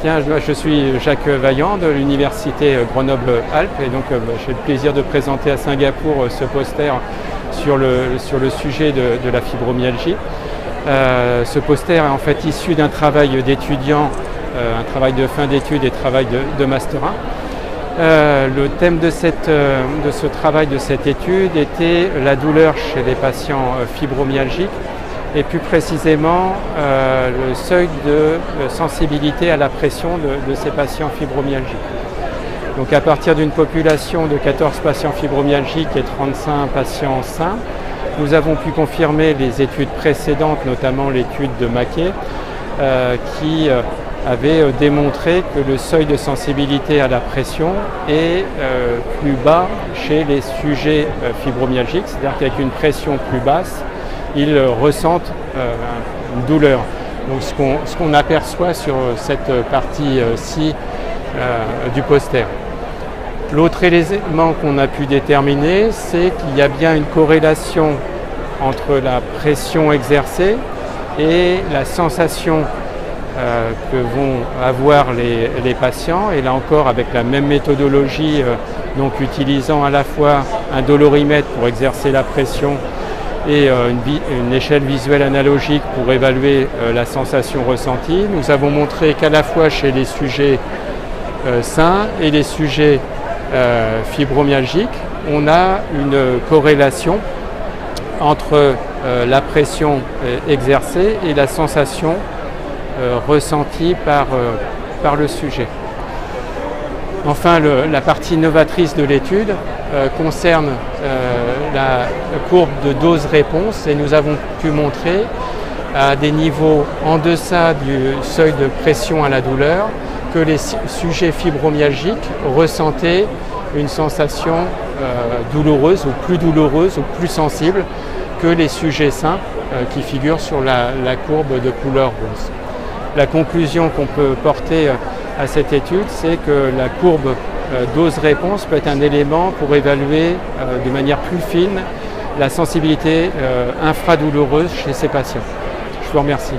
Bien, je suis Jacques Vaillant de l'université Grenoble-Alpes et donc j'ai le plaisir de présenter à Singapour ce poster sur le sujet de la fibromyalgie. Ce poster est en fait issu d'un travail d'étudiant, un travail de fin d'études et travail de Master 1. Le thème de ce travail, de cette étude, était la douleur chez les patients fibromyalgiques et plus précisément le seuil de sensibilité à la pression de ces patients fibromyalgiques. Donc à partir d'une population de 14 patients fibromyalgiques et 35 patients sains, nous avons pu confirmer les études précédentes, notamment l'étude de Maquet, qui avait démontré que le seuil de sensibilité à la pression est plus bas chez les sujets fibromyalgiques, c'est-à-dire qu'avec une pression plus basse, ils ressentent une douleur. Donc ce qu'on aperçoit sur cette partie-ci du poster. L'autre élément qu'on a pu déterminer, c'est qu'il y a bien une corrélation entre la pression exercée et la sensation que vont avoir les patients, et là encore avec la même méthodologie, donc utilisant à la fois un dolorimètre pour exercer la pression et une échelle visuelle analogique pour évaluer la sensation ressentie. Nous avons montré qu'à la fois chez les sujets sains et les sujets fibromyalgiques, on a une corrélation entre la pression exercée et la sensation ressentie par le sujet. Enfin, la partie novatrice de l'étude concerne la courbe de dose-réponse, et nous avons pu montrer à des niveaux en deçà du seuil de pression à la douleur que les sujets fibromyalgiques ressentaient une sensation douloureuse ou plus sensible que les sujets sains qui figurent sur la courbe de couleur rose. La conclusion qu'on peut porter à cette étude, c'est que la courbe dose-réponse peut être un élément pour évaluer de manière plus fine la sensibilité infradouloureuse chez ces patients. Je vous remercie.